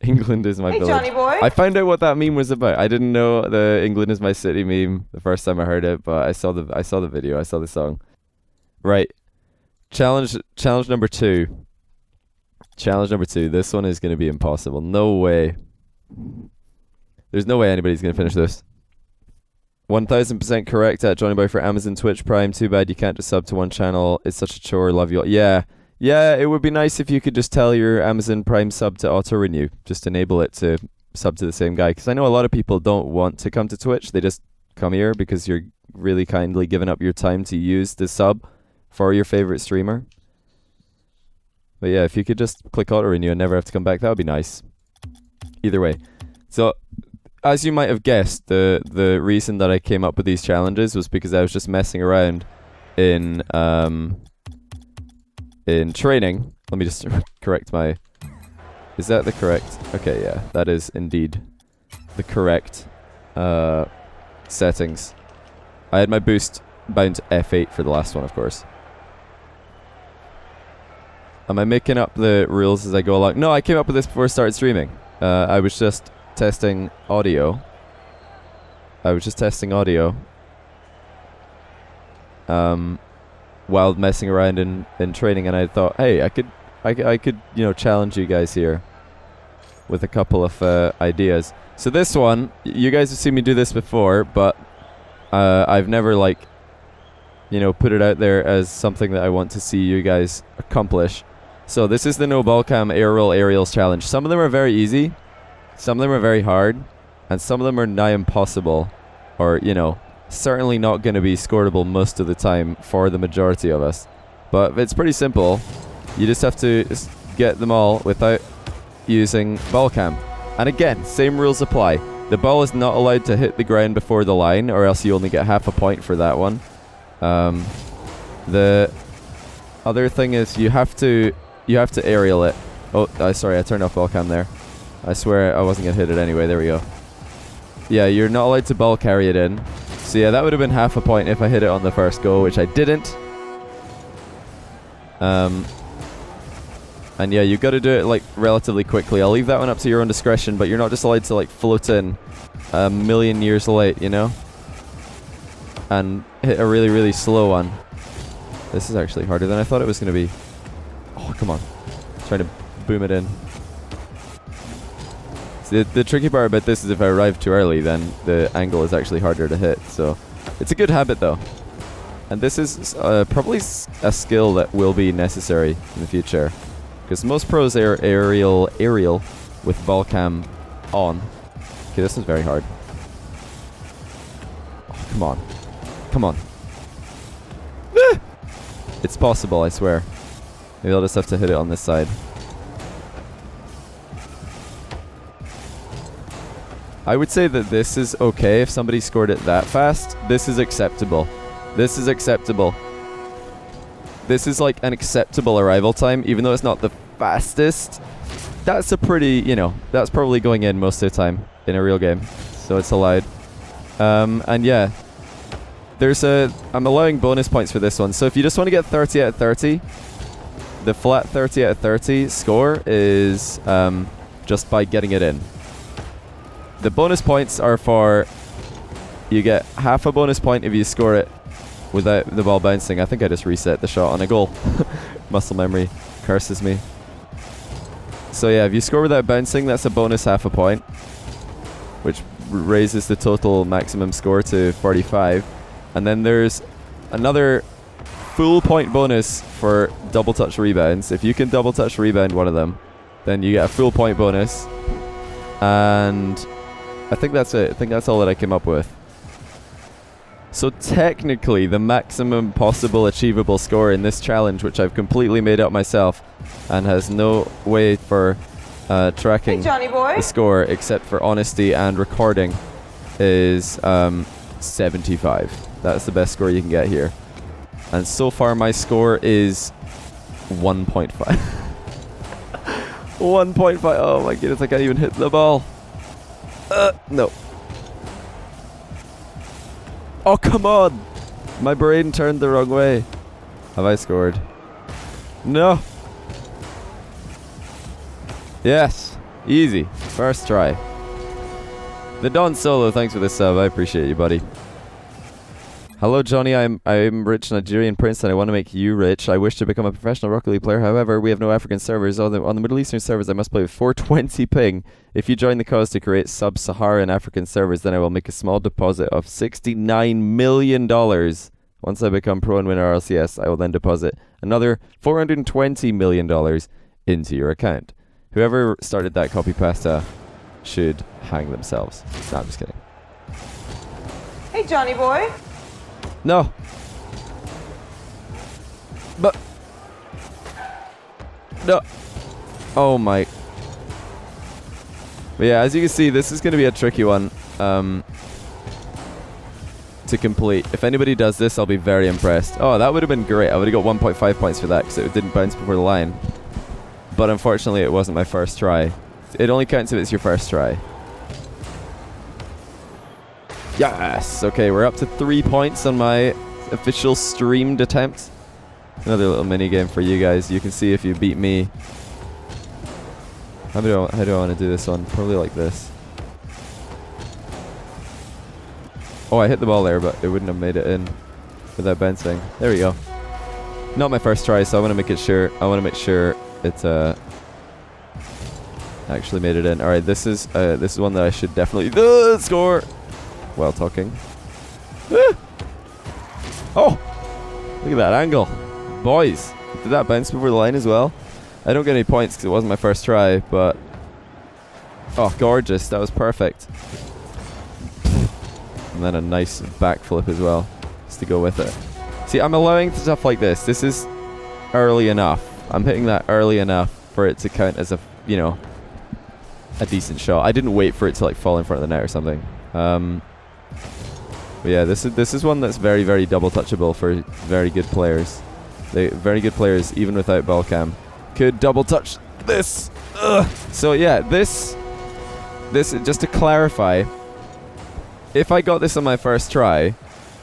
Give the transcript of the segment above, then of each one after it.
England is my Hey, village. Johnny boy. I found out what that meme was about. I didn't know the England is my city meme the first time I heard it, but I saw the video. I saw the song. Right. Challenge number 2. Challenge number 2. This one is going to be impossible. No way. There's no way anybody's going to finish this. 1000% correct at Johnny Boy for Amazon Twitch Prime. Too bad you can't just sub to one channel. It's such a chore. Love you all. Yeah. Yeah, it would be nice if you could just tell your Amazon Prime sub to auto-renew. Just enable it to sub to the same guy. Because I know a lot of people don't want to come to Twitch. They just come here because you're really kindly giving up your time to use the sub for your favorite streamer. But yeah, if you could just click auto-renew and never have to come back, that would be nice. Either way. So, as you might have guessed, the reason that I came up with these challenges was because I was just messing around in training. Let me just correct my... Is that the correct... Okay, yeah, that is indeed the correct settings. I had my boost bound to F8 for the last one, of course. Am I making up the rules as I go along? No, I came up with this before I started streaming. I was just testing audio. While messing around in training, and I thought, hey, I could challenge you guys here with a couple of ideas. So this one, you guys have seen me do this before, but I've never put it out there as something that I want to see you guys accomplish. So this is the no ball cam air roll aerials challenge. Some of them are very easy, some of them are very hard, and some of them are nigh impossible, or certainly not going to be scoreable most of the time for the majority of us. But it's pretty simple. You just have to get them all without using ball cam. And again, same rules apply. The ball is not allowed to hit the ground before the line, or else you only get half a point for that one. The other thing is you have to aerial it. Oh, sorry, I turned off ball cam there. I swear I wasn't going to hit it anyway. There we go. Yeah, you're not allowed to ball carry it in. So yeah, that would have been half a point if I hit it on the first go, which I didn't. And yeah, you got to do it relatively quickly. I'll leave that one up to your own discretion, but you're not just allowed to float in a million years late, and hit a really, really slow one. This is actually harder than I thought it was going to be. Oh, come on. Trying to boom it in. So the tricky part about this is if I arrive too early, then the angle is actually harder to hit. So it's a good habit, though. And this is probably a skill that will be necessary in the future. Because most pros are aerial with ball cam on. Okay, this is very hard. Oh, come on. Come on. Ah! It's possible, I swear. Maybe I'll just have to hit it on this side. I would say that this is okay if somebody scored it that fast. This is acceptable. This is acceptable. This is an acceptable arrival time, even though it's not the fastest. That's a pretty, that's probably going in most of the time in a real game. So it's allowed. And yeah, I'm allowing bonus points for this one. So if you just want to get 30 out of 30, the flat 30 out of 30 score is just by getting it in. The bonus points are for, you get half a bonus point if you score it without the ball bouncing. I think I just reset the shot on a goal. Muscle memory curses me. So yeah, if you score without bouncing, that's a bonus half a point, which raises the total maximum score to 45. And then there's another full point bonus for double touch rebounds. If you can double touch rebound one of them, then you get a full point bonus. And I think that's it. I think that's all that I came up with. So technically, the maximum possible achievable score in this challenge, which I've completely made up myself and has no way for tracking the score except for honesty and recording, is 75. That's the best score you can get here. And so far my score is 1.5. 1.5. Oh my goodness, I can't even hit the ball. No. Oh, come on! My brain turned the wrong way. Have I scored? No! Yes! Easy. First try. The Don Solo, thanks for the sub. I appreciate you, buddy. Hello, Johnny. I'm rich Nigerian prince and I want to make you rich. I wish to become a professional Rocket League player. However, we have no African servers. On the Middle Eastern servers, I must play with 420 ping. If you join the cause to create sub-Saharan African servers, then I will make a small deposit of $69 million. Once I become pro and win RLCS, I will then deposit another $420 million into your account. Whoever started that copy pasta should hang themselves. No, I'm just kidding. Hey, Johnny boy. No. But. No. Oh my. But yeah, as you can see, this is going to be a tricky one to complete. If anybody does this, I'll be very impressed. Oh, that would have been great. I would have got 1.5 points for that because it didn't bounce before the line. But unfortunately, it wasn't my first try. It only counts if it's your first try. Yes! Okay, we're up to 3 points on my official streamed attempt. Another little mini game for you guys. You can see if you beat me. How do I want to do this one? Probably like this. Oh, I hit the ball there, but it wouldn't have made it in without bouncing. There we go. Not my first try, so I want to make it sure. I want to make sure it actually made it in. All right, this is one that I should definitely score. While talking. Oh, look at that angle, boys. Did that bounce before the line as well? I don't get any points because it wasn't my first try, but oh, gorgeous! That was perfect. And then a nice backflip as well, just to go with it. See, I'm allowing stuff like this. This is early enough. I'm hitting that early enough for it to count as a, you know, a decent shot. I didn't wait for it to like fall in front of the net or something. But yeah, this is one that's very, very double touchable for very good players. Very good players, even without ball cam, could double touch this. Ugh. So yeah, this just to clarify, if I got this on my first try,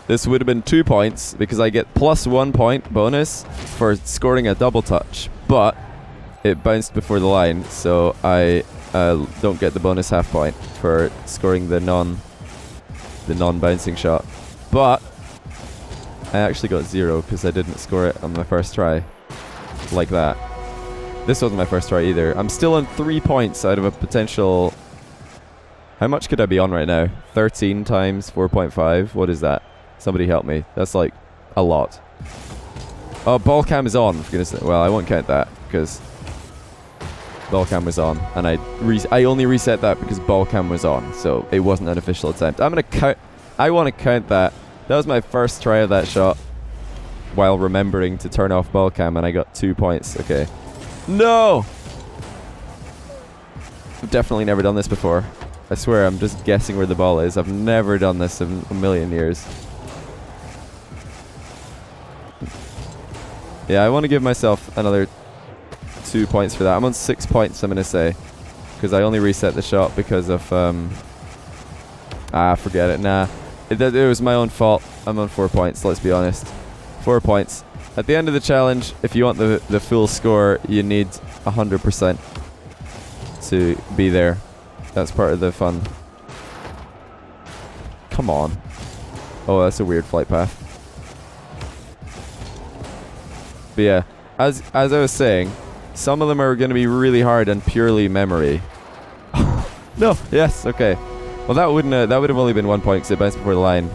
this would have been 2 points because I get plus 1 point bonus for scoring a double touch, but it bounced before the line, so I don't get the bonus half point for scoring the non-bouncing shot. But I actually got 0 because I didn't score it on my first try like that. This wasn't my first try either. I'm still on 3 points out of a potential... How much could I be on right now? 13 times 4.5? What is that? Somebody help me. That's like a lot. Oh, ball cam is on, for goodness sake. Well, I won't count that because ball cam was on, and I only reset that because ball cam was on, so it wasn't an official attempt. I'm gonna count. I want to count that. That was my first try of that shot, while remembering to turn off ball cam, and I got 2 points. Okay. No. I've definitely never done this before. I swear, I'm just guessing where the ball is. I've never done this in a million years. Yeah, I want to give myself another 2 points for that. I'm on 6 points, I'm going to say. Because I only reset the shot because of... forget it. Nah. It was my own fault. I'm on 4 points, let's be honest. 4 points. At the end of the challenge, if you want the full score, you need 100% to be there. That's part of the fun. Come on. Oh, that's a weird flight path. But yeah, as I was saying, some of them are going to be really hard and purely memory. No, yes, okay. Well, that would have only been 1 point because it bounced before the line.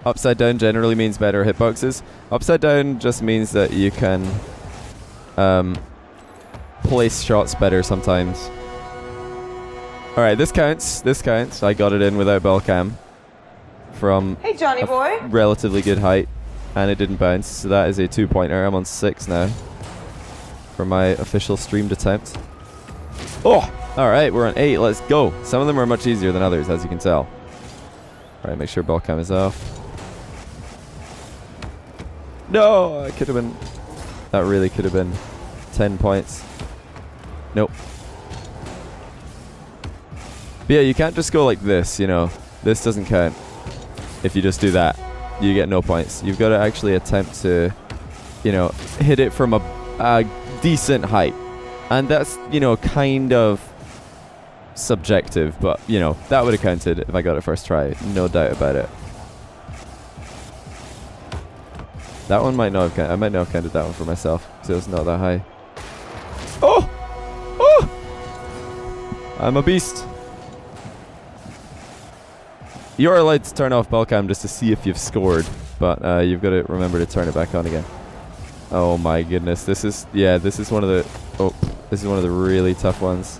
Upside down generally means better hitboxes. Upside down just means that you can place shots better sometimes. Alright, this counts. This counts. I got it in without ball cam from Hey, Johnny boy. relatively good height, and it didn't bounce. So that is a 2-pointer. I'm on 6 now for my official streamed attempt. Oh! Alright, we're on 8. Let's go. Some of them are much easier than others, as you can tell. Alright, make sure ball cam is off. No! I could have been... That really could have been 10 points. Nope. But yeah, you can't just go like this, you know. This doesn't count. If you just do that, you get no points. You've got to actually attempt to, you know, hit it from a decent height. And that's, you know, kind of subjective, but, you know, that would have counted if I got it first try. No doubt about it. That one might not have counted. I might not have counted that one for myself, because it was not that high. Oh! Oh! I'm a beast. You're allowed to turn off ball cam just to see if you've scored, but you've got to remember to turn it back on again. Oh my goodness, this is one of the really tough ones.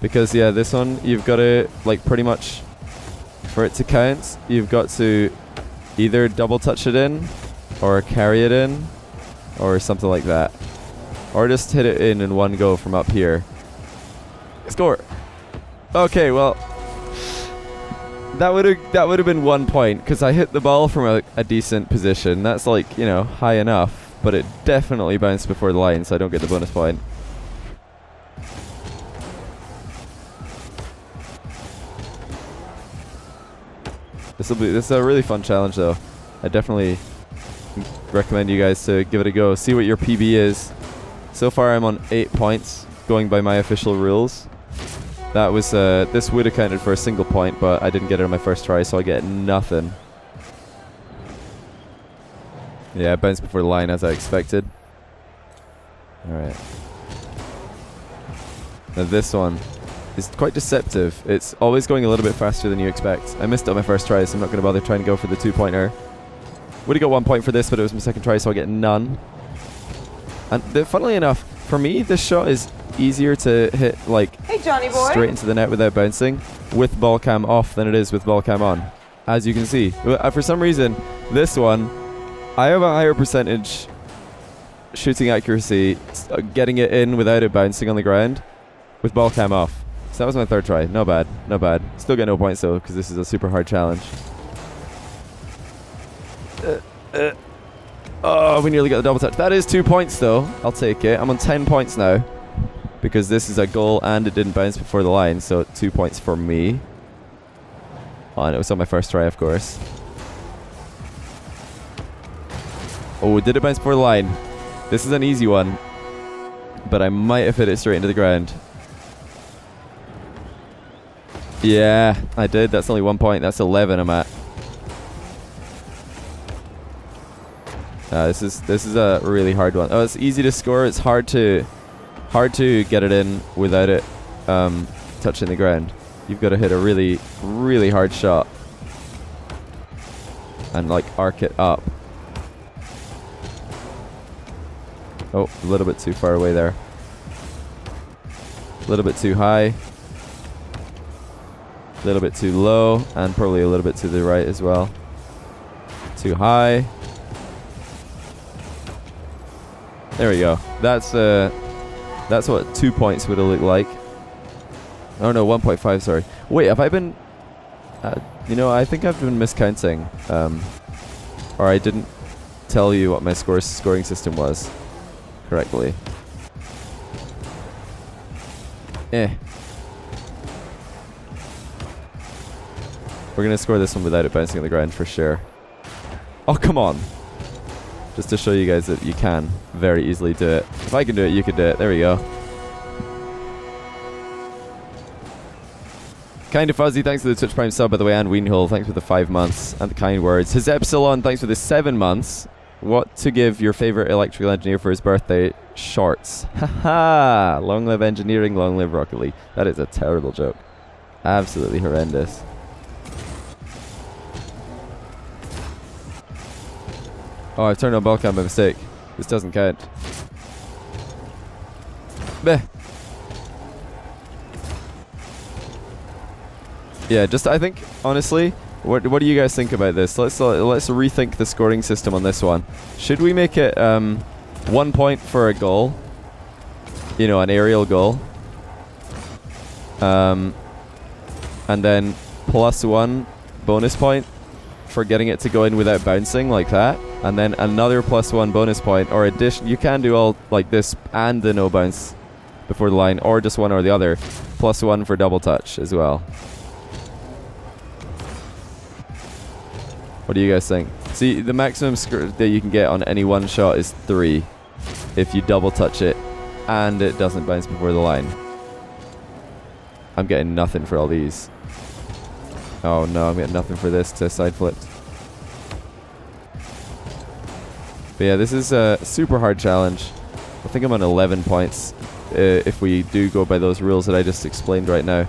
Because yeah, this one you've got to, like, pretty much, for it to count, you've got to either double touch it in, or carry it in, or something like that, or just hit it in one go from up here. Score. Okay, well, that would have been 1 point, because I hit the ball from a decent position. That's, like, you know, high enough, but it definitely bounced before the line, so I don't get the bonus point. This is a really fun challenge, though. I definitely recommend you guys to give it a go. See what your PB is. So far, I'm on 8 points, going by my official rules. That was this would have counted for a single point, but I didn't get it on my first try, so I get nothing. Yeah, it bounced before the line as I expected. Alright. Now this one is quite deceptive. It's always going a little bit faster than you expect. I missed it on my first try, so I'm not going to bother trying to go for the 2-pointer. Would have got 1 point for this, but it was my second try, so I get none. And funnily enough, for me, this shot is easier to hit, like, hey, Johnny boy, straight into the net without bouncing with ball cam off than it is with ball cam on, as you can see. For some reason, this one, I have a higher percentage shooting accuracy, getting it in without it bouncing on the ground with ball cam off. So that was my third try. Not bad, not bad. Still get no points though, because this is a super hard challenge. Oh, we nearly got the double touch. That is 2 points though. I'll take it. I'm on 10 points now, because this is a goal and it didn't bounce before the line, so 2 points for me. Oh, and it was on my first try, of course. Oh, did it bounce before the line? This is an easy one, but I might have hit it straight into the ground. Yeah, I did. That's only 1 point. That's 11 I'm at. This is a really hard one. Oh, it's easy to score. It's hard to get it in without it touching the ground. You've got to hit a really, really hard shot and, like, arc it up. Oh, a little bit too far away there. A little bit too high. A little bit too low, and probably a little bit to the right as well. Too high. There we go. That's what 2 points would have looked like. Oh no, 1.5, sorry. Wait, have I been... you know, I think I've been miscounting. Or I didn't tell you what my scoring system was correctly. We're going to score this one without it bouncing on the ground for sure. Oh, come on. Just to show you guys that you can very easily do it. If I can do it, you can do it. There we go. Kind of Fuzzy, thanks for the Twitch Prime sub, by the way, and Weenhole, thanks for the 5 months and the kind words. His Epsilon, thanks for the 7 months. What to give your favorite electrical engineer for his birthday? Shorts. Haha! Long live engineering, long live Rocket League. That is a terrible joke. Absolutely horrendous. Oh, I've turned on ball cam by mistake. This doesn't count. Meh. Yeah, just I think honestly, what do you guys think about this? Let's rethink the scoring system on this one. Should we make it 1 point for a goal? You know, an aerial goal. And then +1 bonus point for getting it to go in without bouncing like that, and then another +1 bonus point, or addition. You can do all like this and the no bounce before the line, or just one or the other. +1 for double touch as well. What do you guys think? See, the maximum score that you can get on any one shot is 3 if you double touch it and it doesn't bounce before the line. I'm getting nothing for all these. Oh no, I'm getting nothing for this to side flipped. But yeah, this is a super hard challenge. I think I'm on 11 points if we do go by those rules that I just explained right now.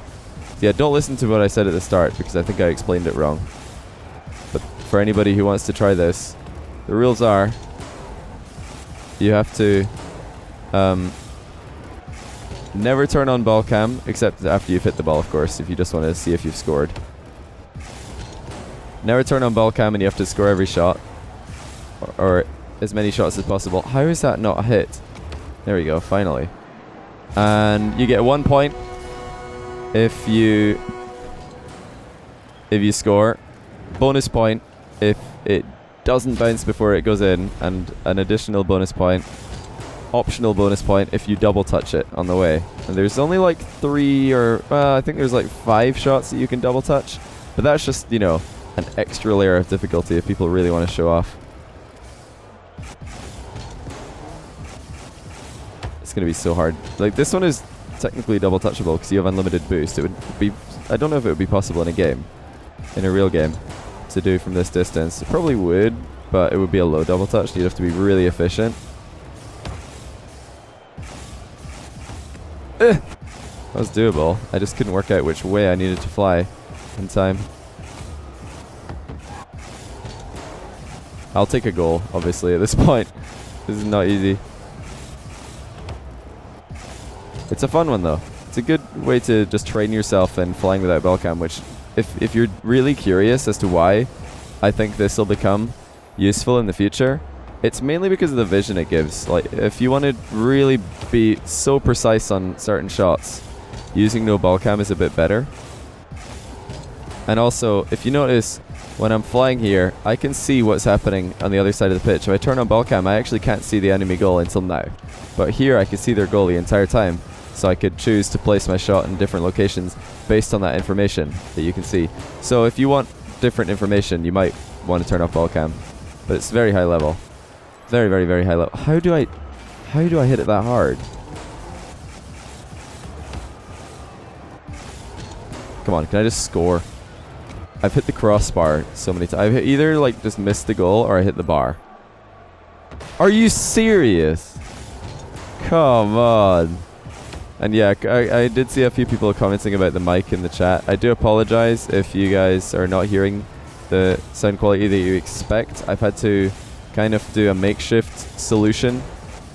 Yeah, don't listen to what I said at the start because I think I explained it wrong. But for anybody who wants to try this, the rules are you have to never turn on ball cam except after you've hit the ball, of course, if you just want to see if you've scored. Never turn on ball cam and you have to score every shot or as many shots as possible. How is that not a hit? There we go, finally. And you get 1 point if you score. Bonus point if it doesn't bounce before it goes in, and an additional bonus point, optional bonus point if you double touch it on the way. And there's only like 3 or I think there's like 5 shots that you can double touch, but that's just, you know, an extra layer of difficulty if people really want to show off. It's gonna be so hard. Like, this one is technically double touchable because you have unlimited boost. It would be, I don't know if it would be possible in a game, in a real game, to do from this distance. It probably would, but it would be a low double touch. You'd have to be really efficient. That was doable. I just couldn't work out which way I needed to fly in time. I'll take a goal, obviously, at this point. This is not easy. It's a fun one, though. It's a good way to just train yourself in flying without ball cam, which, if you're really curious as to why I think this will become useful in the future, it's mainly because of the vision it gives. Like, if you want to really be so precise on certain shots, using no ball cam is a bit better. And also, if you notice, when I'm flying here, I can see what's happening on the other side of the pitch. If I turn on ball cam, I actually can't see the enemy goal until now. But here, I can see their goal the entire time. So I could choose to place my shot in different locations based on that information that you can see. So if you want different information, you might want to turn off ball cam. But it's very high level. Very, very, very high level. How do I hit it that hard? Come on, can I just score? I've hit the crossbar so many times. I've either like just missed the goal or I hit the bar. Are you serious? Come on. And yeah, I did see a few people commenting about the mic in the chat. I do apologize if you guys are not hearing the sound quality that you expect. I've had to kind of do a makeshift solution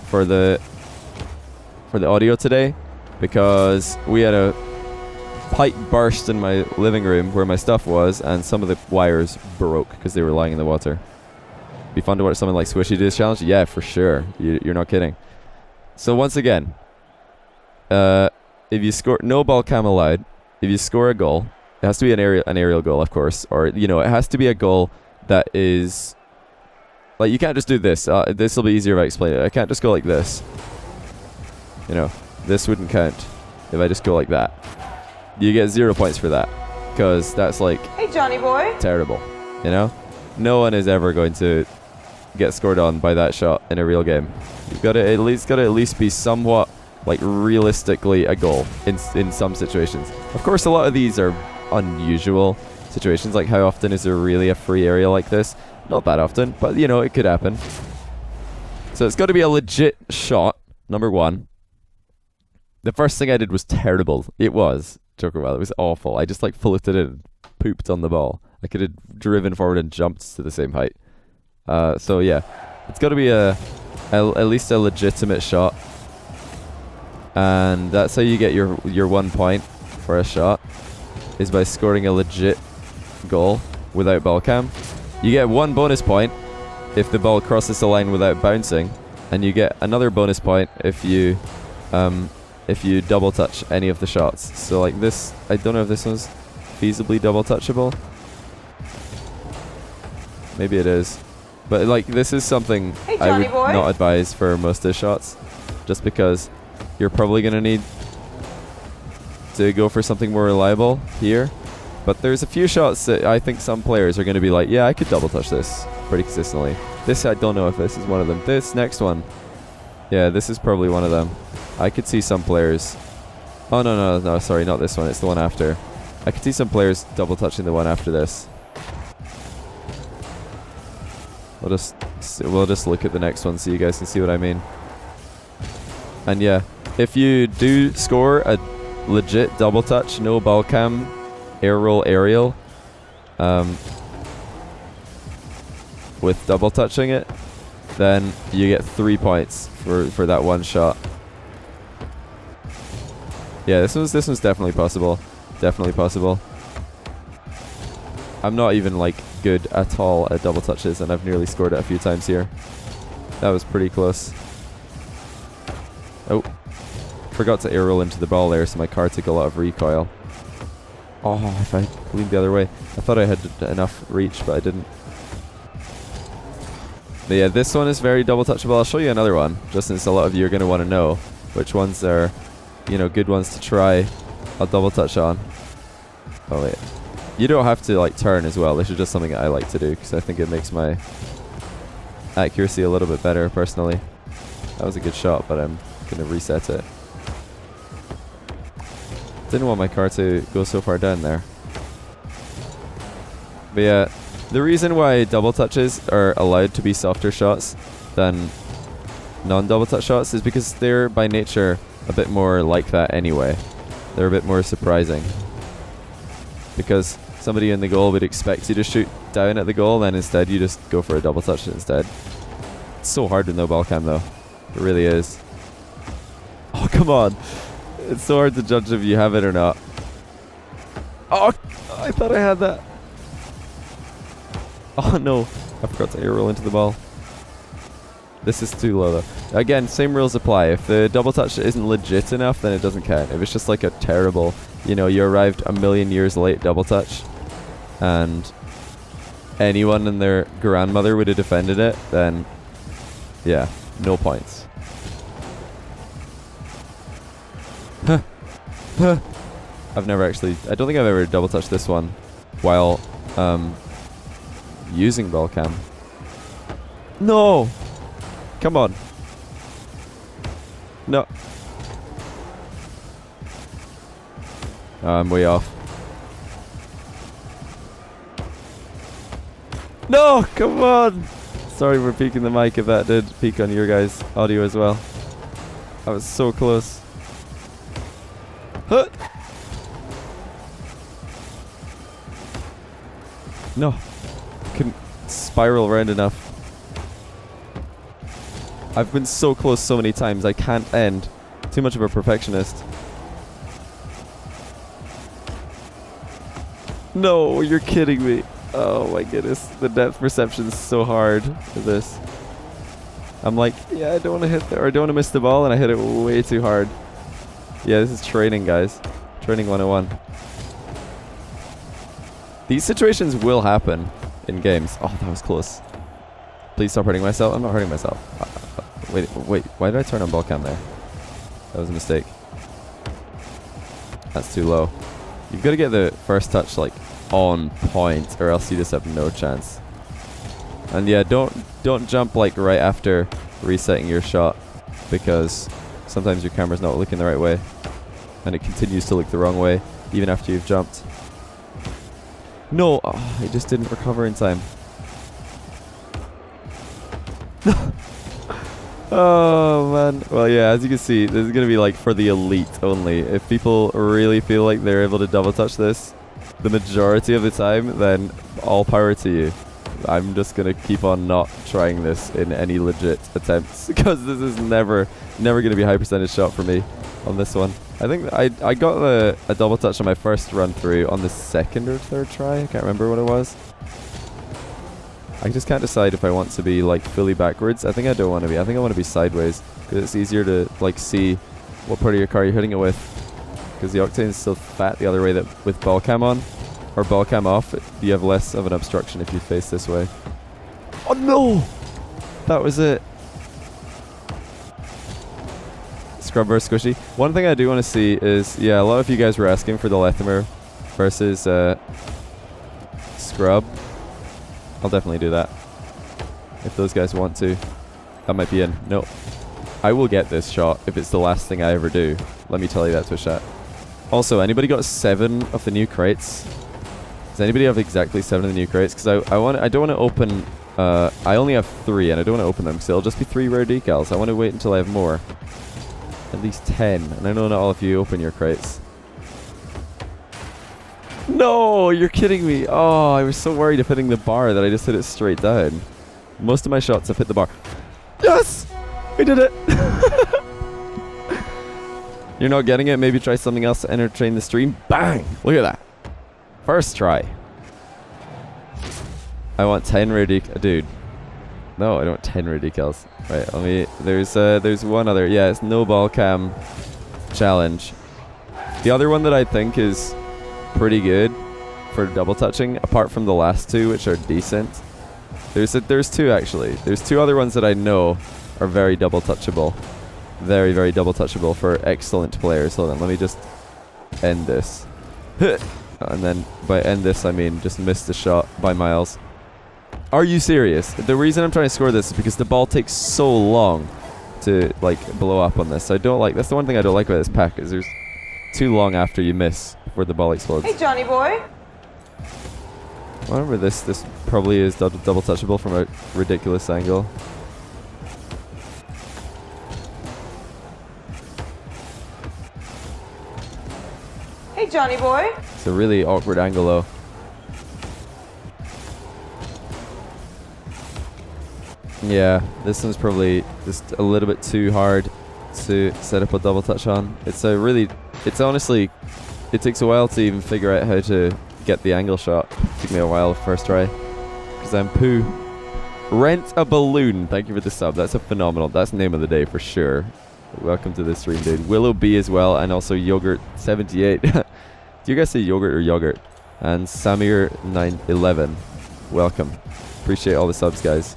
for the audio today because we had a pipe burst in my living room where my stuff was, and some of the wires broke because they were lying in the water. Be fun to watch something like Squishy do this challenge? Yeah, for sure. You're not kidding. So once again, if you score, no ball cam allowed. If you score a goal, it has to be an aerial goal, of course, or you know, it has to be a goal that is like, you can't just do this. This will be easier if I explain it. I can't just go like this. You know, this wouldn't count if I just go like that. You get 0 points for that because that's like, hey Johnny boy, terrible. You know, no one is ever going to get scored on by that shot in a real game. You've got to at least be somewhat like realistically a goal in some situations. Of course, a lot of these are unusual situations. Like, how often is there really a free area like this? Not that often, but you know, it could happen. So it's got to be a legit shot, number one. The first thing I did was terrible. It was Jokerwell. It was awful. I just like floated in, pooped on the ball. I could have driven forward and jumped to the same height. So yeah, it's got to be at least a legitimate shot. And that's how you get your 1 point for a shot, is by scoring a legit goal without ball cam. You get 1 bonus point if the ball crosses the line without bouncing, and you get another bonus point if you double touch any of the shots. So like this, I don't know if this one's feasibly double touchable. Maybe it is. But like, this is something I would not advise for most of the shots, just because you're probably going to need to go for something more reliable here. But there's a few shots that I think some players are going to be like, yeah, I could double touch this pretty consistently. This, I don't know if this is one of them. This next one, yeah, this is probably one of them. I could see some players... Oh, no, sorry, not this one. It's the one after. I could see some players double touching the one after this. We'll just look at the next one so you guys can see what I mean. And yeah, if you do score a legit double touch, no ball cam, air roll aerial, with double touching it, then you get 3 points for that one shot. Yeah, this one's definitely possible. Definitely possible. I'm not even like good at all at double touches, and I've nearly scored it a few times here. That was pretty close. Oh, forgot to air roll into the ball there, so my car took a lot of recoil. Oh, if I leaned the other way. I thought I had enough reach, but I didn't. But yeah, this one is very double touchable. I'll show you another one, just since a lot of you are going to want to know which ones are, you know, good ones to try. I'll double touch on. Oh wait. You don't have to like turn as well. This is just something that I like to do because I think it makes my accuracy a little bit better personally. That was a good shot, but I'm going to reset it. Didn't want my car to go so far down there. But yeah, the reason why double touches are allowed to be softer shots than non-double touch shots is because they're by nature a bit more like that anyway. They're a bit more surprising. Because somebody in the goal would expect you to shoot down at the goal, then instead you just go for a double touch instead. It's so hard with no ball cam though. It really is. Oh, come on. It's so hard to judge if you have it or not. Oh, I thought I had that. Oh no, I forgot to air roll into the ball. This is too low though. Again, same rules apply. If the double touch isn't legit enough, then it doesn't count. If it's just like a terrible, you know, you arrived a million years late double touch, and anyone and their grandmother would have defended it, then yeah, no points. I've never actually, I don't think I've ever double touched this one while using ball cam. No! Come on. No. I'm way off. No! Come on! Sorry for peeking the mic if that did peek on your guys' audio as well. I was so close. Huh. No. Couldn't spiral around enough. I've been so close so many times, I can't end. Too much of a perfectionist. No, you're kidding me. Oh my goodness. The depth perception is so hard for this. I'm like, yeah, I don't want to hit or I don't want to miss the ball, and I hit it way too hard. Yeah, this is training, guys. Training 101. These situations will happen in games. Oh, that was close. Please stop hurting myself. I'm not hurting myself. Wait, why did I turn on ball cam there? That was a mistake. That's too low. You've got to get the first touch like on point, or else you just have no chance. And yeah, don't jump like right after resetting your shot, because sometimes your camera's not looking the right way, and it continues to look the wrong way even after you've jumped. No, oh, I just didn't recover in time. Oh man. Well, yeah, as you can see, this is going to be like for the elite only. If people really feel like they're able to double touch this the majority of the time, then all power to you. I'm just going to keep on not trying this in any legit attempts, because this is never going to be a high percentage shot for me on this one. I think I got a double touch on my first run through on the second or third try. I can't remember what it was. I just can't decide if I want to be like fully backwards. I think I don't want to be. I think I want to be sideways, because it's easier to like see what part of your car you're hitting it with, because the octane is so fat the other way that with ball cam on or ball cam off, you have less of an obstruction if you face this way. Oh no! That was it. Scrub versus squishy. One thing I do want to see is, yeah, a lot of you guys were asking for the Lethimer versus scrub. I'll definitely do that if those guys want to. That might be in. No. I will get this shot if it's the last thing I ever do. Let me tell you that, Twitch chat. Also, anybody got 7 of the new crates? Does anybody have exactly 7 of the new crates? Because I don't want to open... I only have 3, and I don't want to open them, because it'll just be 3 rare decals. I want to wait until I have more. At least 10. And I know not all of you open your crates. No, you're kidding me. Oh, I was so worried of hitting the bar that I just hit it straight down. Most of my shots have hit the bar. Yes! We did it! You're not getting it? Maybe try something else to entertain the stream. Bang! Look at that. First try. I want 10 rare decals. Dude. No, I don't want 10 rare decals. Right, let me... There's one other. Yeah, it's no ball cam challenge. The other one that I think is pretty good for double touching, apart from the last 2, which are decent. There's 2 actually. There's 2 other ones that I know are very double touchable. Very, very double touchable for excellent players. Hold on, let me just end this. And then by end this, I mean just miss the shot by miles. Are you serious? The reason I'm trying to score this is because the ball takes so long to like blow up on this. I don't like, that's the one thing I don't like about this pack, is there's too long after you miss where the ball explodes. Hey, Johnny boy. I remember this probably is double touchable from a ridiculous angle. Hey, Johnny boy. It's a really awkward angle though. Yeah, this one's probably just a little bit too hard to set up a double touch on. It's honestly, it takes a while to even figure out how to get the angle shot. It took me a while first try, because I'm poo. Rent a balloon. Thank you for the sub. That's a phenomenal. That's the name of the day for sure. Welcome to the stream, dude. Willow B as well, and also Yogurt78. Do you guys say yogurt or yogurt? And Samir911. Welcome. Appreciate all the subs, guys.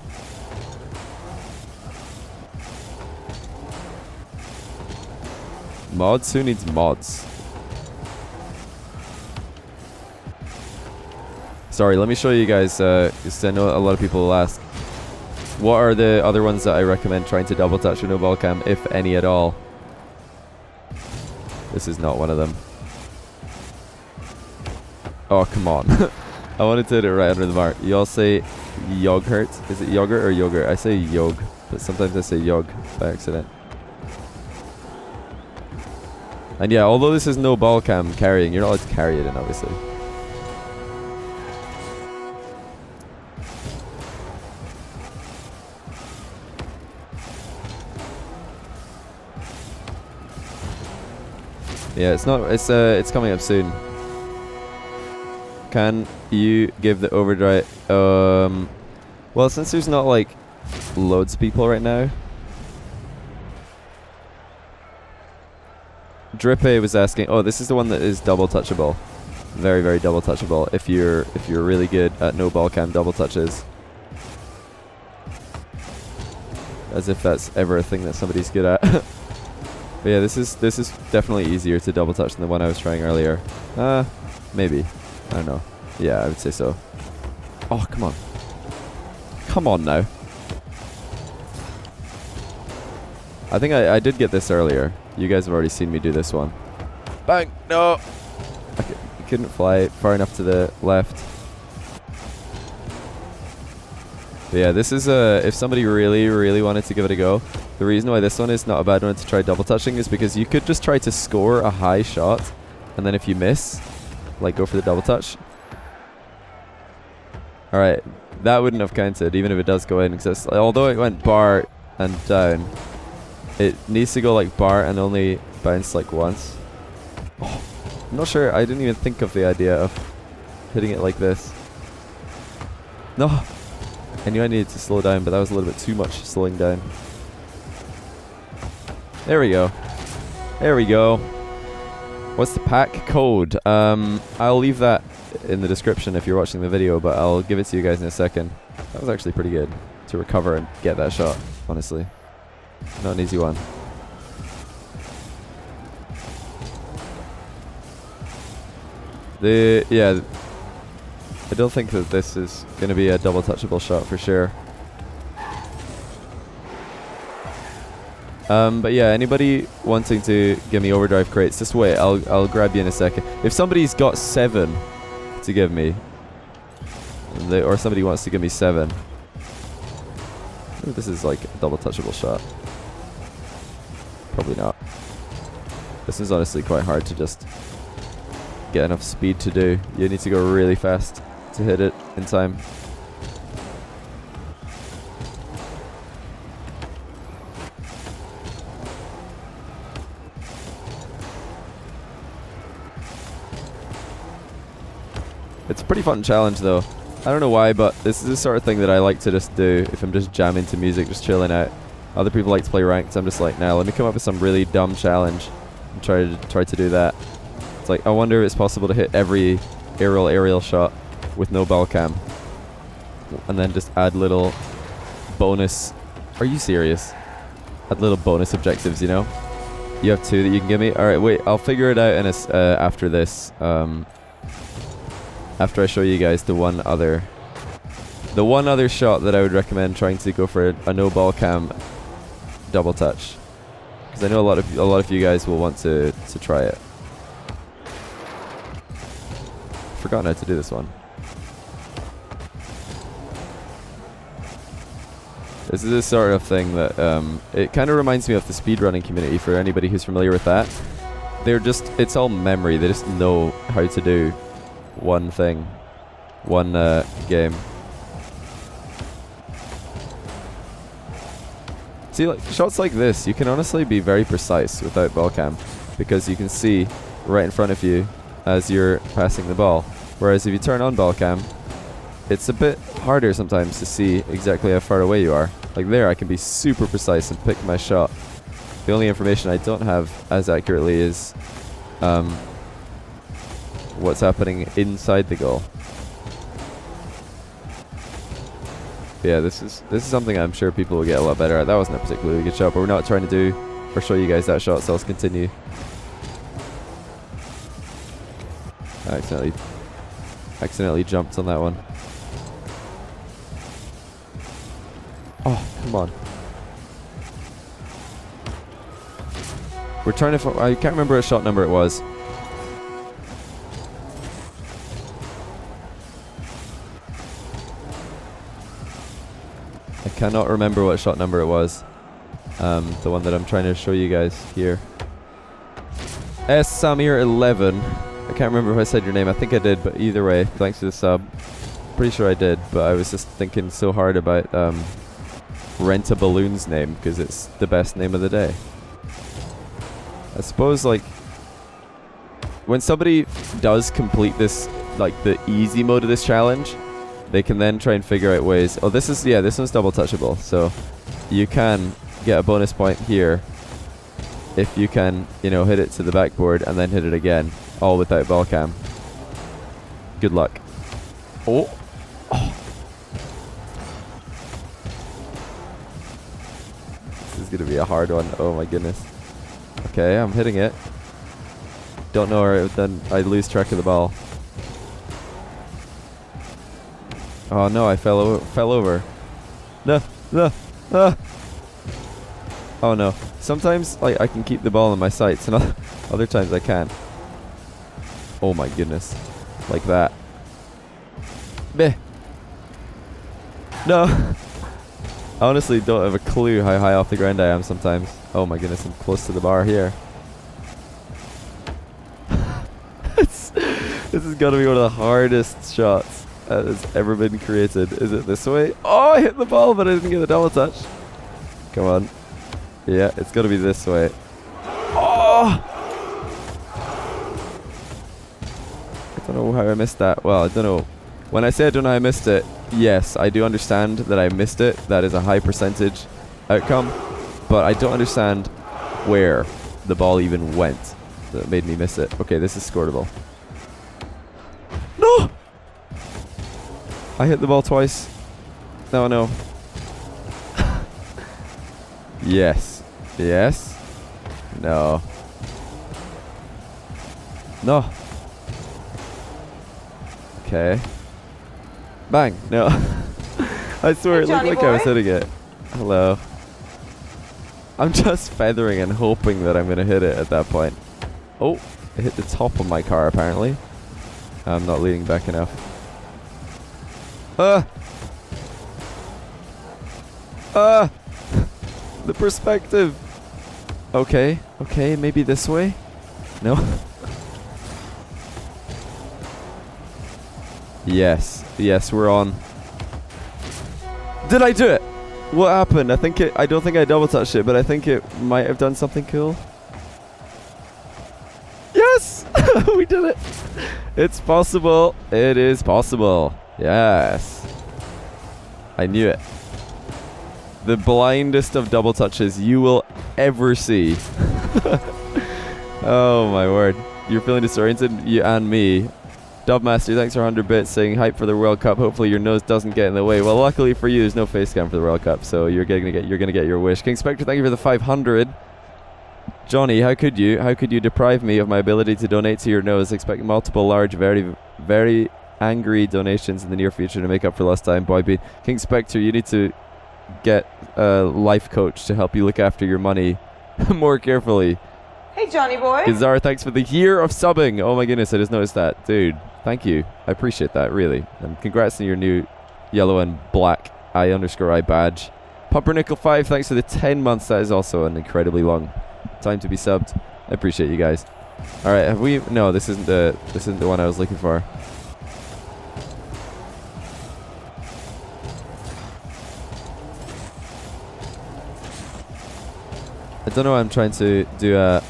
Mods? Who needs mods? Sorry, let me show you guys, because I know a lot of people will ask. What are the other ones that I recommend trying to double touch with no ball cam, if any at all? This is not one of them. Oh, come on. I wanted to hit it right under the mark. You all say yogurt. Is it yogurt or yogurt? I say yog, but sometimes I say yog by accident. And yeah, although this is no ball cam carrying, you're not allowed to carry it in, obviously. Yeah, it's coming up soon. Can you give the overdrive? Well, since there's not like loads of people right now. Drippe was asking, oh, this is the one that is double touchable. Very, very double touchable if you're really good at no ball cam double touches. As if that's ever a thing that somebody's good at. But yeah, this is definitely easier to double touch than the one I was trying earlier. Maybe. I don't know. Yeah, I would say so. Oh, come on. Come on now. I think I did get this earlier. You guys have already seen me do this one. Bang! No! I couldn't fly far enough to the left. But yeah, this is if somebody really, really wanted to give it a go, the reason why this one is not a bad one to try double touching is because you could just try to score a high shot, and then if you miss, like go for the double touch. Alright, that wouldn't have counted, even if it does go in, because although it went bar and down, it needs to go like bar and only bounce like once. Oh, I'm not sure, I didn't even think of the idea of hitting it like this. No! I knew I needed to slow down, but that was a little bit too much slowing down. There we go. There we go. What's the pack code? I'll leave that in the description if you're watching the video, but I'll give it to you guys in a second. That was actually pretty good to recover and get that shot, honestly. Not an easy one. Yeah, I don't think that this is going to be a double touchable shot for sure. But yeah, anybody wanting to give me overdrive crates, just wait. I'll grab you in a second. If somebody's got 7 to give me, or somebody wants to give me 7. Ooh, this is like a double touchable shot. Probably not. This is honestly quite hard to just get enough speed to do. You need to go really fast to hit it in time. It's a pretty fun challenge though. I don't know why, but this is the sort of thing that I like to just do if I'm just jamming to music, just chilling out. Other people like to play ranked. I'm just like, nah, let me come up with some really dumb challenge and try to do that. It's like, I wonder if it's possible to hit every aerial shot with no ball cam, and then just add little bonus. Are you serious? Add little bonus objectives, you know? You have 2 that you can give me? Alright, wait, I'll figure it out in after this. After I show you guys the one other shot that I would recommend trying to go for a no ball cam double touch, because I know a lot of you guys will want to try it. Forgotten how to do this one. This is the sort of thing that it kind of reminds me of the speedrunning community. For anybody who's familiar with that, it's all memory. They just know how to do one thing, one game. See, like shots like this, you can honestly be very precise without ball cam, because you can see right in front of you as you're passing the ball. Whereas if you turn on ball cam, it's a bit harder sometimes to see exactly how far away you are. Like there, I can be super precise and pick my shot. The only information I don't have as accurately is what's happening inside the goal. Yeah, this is something I'm sure people will get a lot better at. That wasn't a particularly good shot, but we're not trying to do or show you guys that shot, so let's continue. I accidentally jumped on that one. Oh, come on. We're trying to I can't remember what shot number it was. I cannot remember what shot number it was. The one that I'm trying to show you guys here. Samir 11. I can't remember if I said your name. I think I did, but either way, thanks for the sub. Pretty sure I did, but I was just thinking so hard about Rent a Balloon's name, because it's the best name of the day. I suppose, like, when somebody does complete this, like the easy mode of this challenge, they can then try and figure out ways. Oh, this one's double touchable, so you can get a bonus point here if you can, you know, hit it to the backboard and then hit it again, all without ball cam. Good luck. Oh. This is gonna be a hard one. Oh my goodness. Okay, I'm hitting it. Don't know where then I lose track of the ball. Oh no, I fell over. No. Oh no. Sometimes like I can keep the ball in my sights, and other times I can't. Oh my goodness. Like that. Meh. No. I honestly don't have a clue how high off the ground I am sometimes. Oh my goodness, I'm close to the bar here. This has got to be one of the hardest shots that has ever been created. Is it this way? Oh, I hit the ball, but I didn't get the double touch. Come on. Yeah, it's got to be this way. Oh! I don't know how I missed that. Well, I don't know. When I say I don't know how I missed it, yes, I do understand that I missed it. That is a high percentage outcome. But I don't understand where the ball even went that made me miss it. Okay, this is scoreable. No! I hit the ball twice. No, no. Yes. Yes. No. No. Okay. Bang. No. I swear it looked like I was hitting it. Hello. I'm just feathering and hoping that I'm going to hit it at that point. Oh, it hit the top of my car apparently. I'm not leaning back enough. The perspective. Okay, okay, maybe this way? No? Yes, yes, we're on. Did I do it? What happened? I don't think I double touched it, but I think it might have done something cool. Yes! We did it! It's possible. It is possible. Yes. I knew it. The blindest of double touches you will ever see. Oh my word. You're feeling disoriented? You and me. Dubmaster, thanks for 100 bits, saying hype for the World Cup. Hopefully your nose doesn't get in the way. Well, luckily for you, there's no face cam for the World Cup, so you're gonna get your wish. King Spectre, thank you for the 500. Johnny, how could you deprive me of my ability to donate to your nose? Expect multiple large, very, very angry donations in the near future to make up for lost time. Boy, King Spectre, you need to get a life coach to help you look after your money more carefully. Hey, Johnny boy. Gazar, thanks for the year of subbing. Oh my goodness, I just noticed that. Dude, thank you. I appreciate that, really. And congrats on your new yellow and black I_I badge. Pumpernickel 5, thanks for the 10 months. That is also an incredibly long time to be subbed. I appreciate you guys. Alright, have we... No, this isn't the one I was looking for. I don't know why I'm trying to do a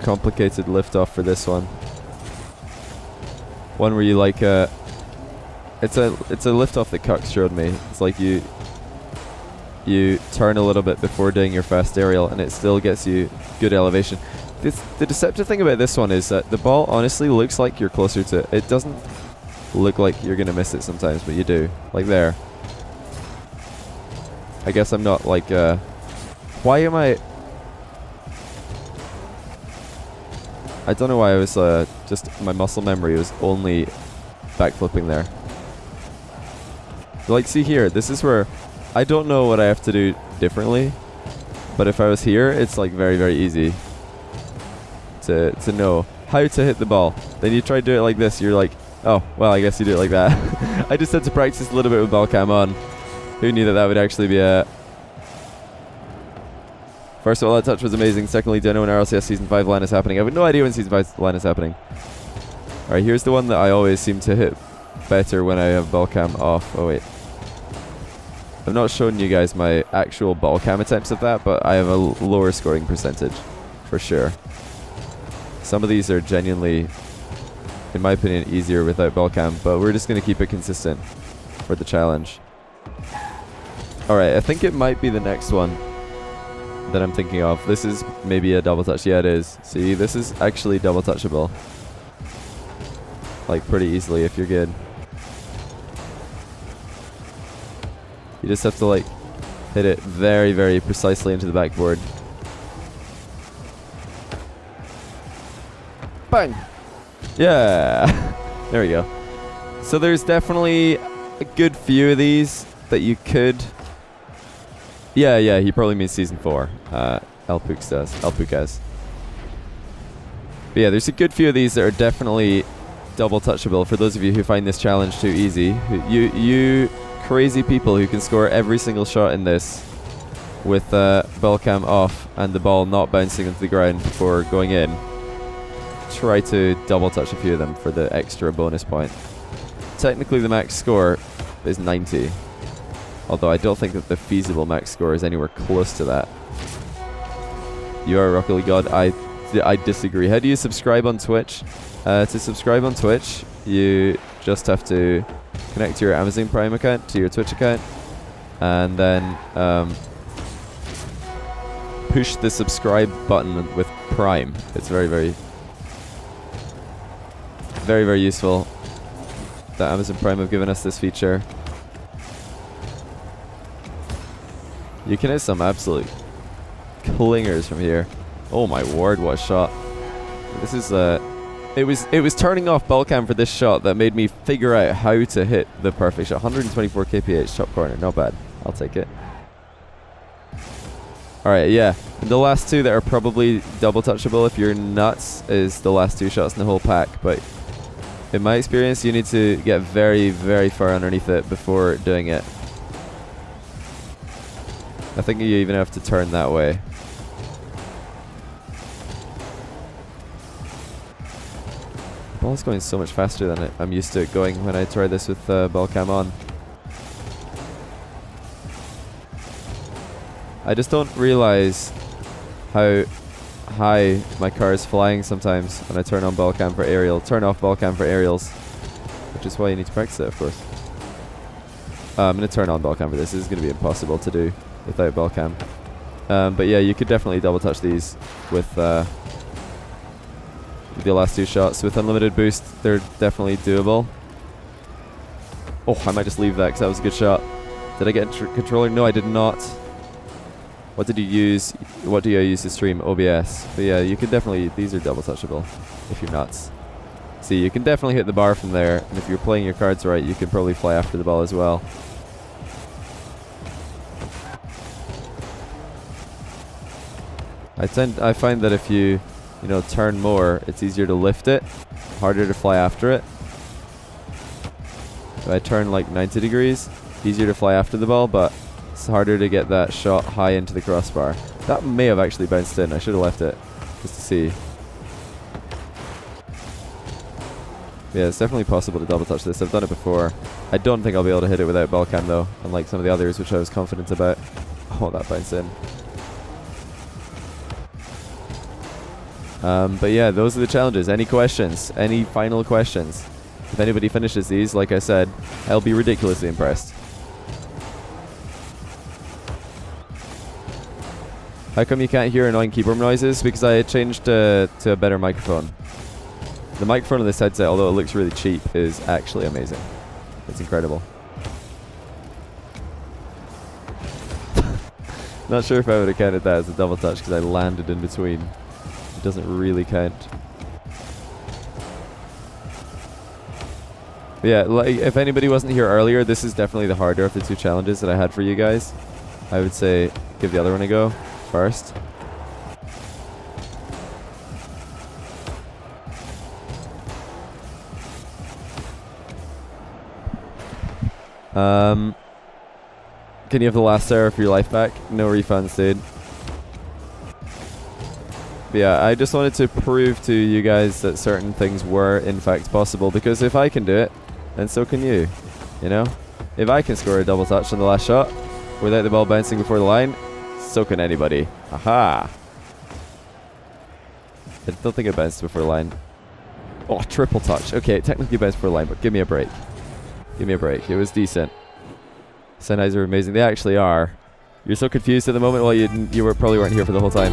complicated liftoff for this one. One where you like it's a liftoff that Cuck showed me. It's like you turn a little bit before doing your fast aerial and it still gets you good elevation. The deceptive thing about this one is that the ball honestly looks like you're closer to it. It doesn't look like you're gonna miss it sometimes, but you do. Like there. I guess I'm not like why am I don't know why I was just my muscle memory was only backflipping there. Like, see here, this is where I don't know what I have to do differently, but if I was here, it's like very, very easy to know how to hit the ball. Then you try to do it like this, you're like, oh, well, I guess you do it like that. I just had to practice a little bit with ball cam on. Who knew that would actually be a... First of all, that touch was amazing. Secondly, do I know when RLCS Season 5 line is happening? I have no idea when Season 5 line is happening. Alright, here's the one that I always seem to hit better when I have ball cam off. Oh, wait. I've not shown you guys my actual ball cam attempts of that, but I have a lower scoring percentage, for sure. Some of these are genuinely, in my opinion, easier without ball cam, but we're just going to keep it consistent for the challenge. Alright, I think it might be the next one that I'm thinking of. This is maybe a double touch. Yeah, it is. See, this is actually double touchable. Like, pretty easily if you're good. You just have to, like, hit it very, very precisely into the backboard. Bang! Yeah! There we go. So there's definitely a good few of these that you could... Yeah, he probably means Season 4. Elpuk does. But yeah, there's a good few of these that are definitely double touchable for those of you who find this challenge too easy. You crazy people who can score every single shot in this with ball cam off and the ball not bouncing into the ground before going in. Try to double touch a few of them for the extra bonus point. Technically the max score is 90. Although I don't think that the feasible max score is anywhere close to that. You are a Rocket League God. I disagree. How do you subscribe on Twitch? To subscribe on Twitch, you just have to connect your Amazon Prime account to your Twitch account, and then push the subscribe button with Prime. It's very, very, very, very useful that Amazon Prime have given us this feature. You can hit some absolute clingers from here. Oh my word, what a shot. This is it was turning off ball cam for this shot that made me figure out how to hit the perfect shot. 124 kph top corner, not bad. I'll take it. Alright, yeah. And the last two that are probably double touchable if you're nuts is the last two shots in the whole pack. But in my experience, you need to get very, very far underneath it before doing it. I think you even have to turn that way. The ball's going so much faster than I'm used to it going when I try this with ball cam on. I just don't realize how high my car is flying sometimes when I turn on ball cam for aerial. Turn off ball cam for aerials, which is why you need to practice it, of course. I'm going to turn on ball cam for this. This is going to be impossible to do without ball cam. But yeah, you could definitely double touch these with the last two shots. With unlimited boost, they're definitely doable. Oh, I might just leave that because that was a good shot. Did I get controller? No, I did not. What did you use? What do you use to stream? OBS. But yeah, you can definitely, these are double touchable if you're nuts. See, you can definitely hit the bar from there, and if you're playing your cards right, you can probably fly after the ball as well. I find that if you turn more, it's easier to lift it, harder to fly after it. If I turn like 90 degrees, easier to fly after the ball, but it's harder to get that shot high into the crossbar. That may have actually bounced in. I should have left it just to see. Yeah, it's definitely possible to double touch this. I've done it before. I don't think I'll be able to hit it without ball cam though, unlike some of the others which I was confident about. Oh, that bounced in. But yeah, those are the challenges. Any questions? Any final questions? If anybody finishes these, like I said, I'll be ridiculously impressed. How come you can't hear annoying keyboard noises? Because I changed to a better microphone. The microphone of this headset, although it looks really cheap, is actually amazing. It's incredible. Not sure if I would have counted that as a double touch because I landed in between. It doesn't really count. But yeah, like if anybody wasn't here earlier, this is definitely the harder of the two challenges that I had for you guys. I would say give the other one a go first. Can you have the last hour for your life back? No refunds, dude. But yeah, I just wanted to prove to you guys that certain things were in fact possible, because if I can do it, then so can you. You know? If I can score a double touch on the last shot without the ball bouncing before the line, so can anybody. Aha! I don't think it bounced before the line. Oh, triple touch. Okay, it technically bounced before the line, but give me a break. Give me a break. It was decent. Sennheisers are amazing. They actually are. You're so confused at the moment. Well, you probably weren't here for the whole time.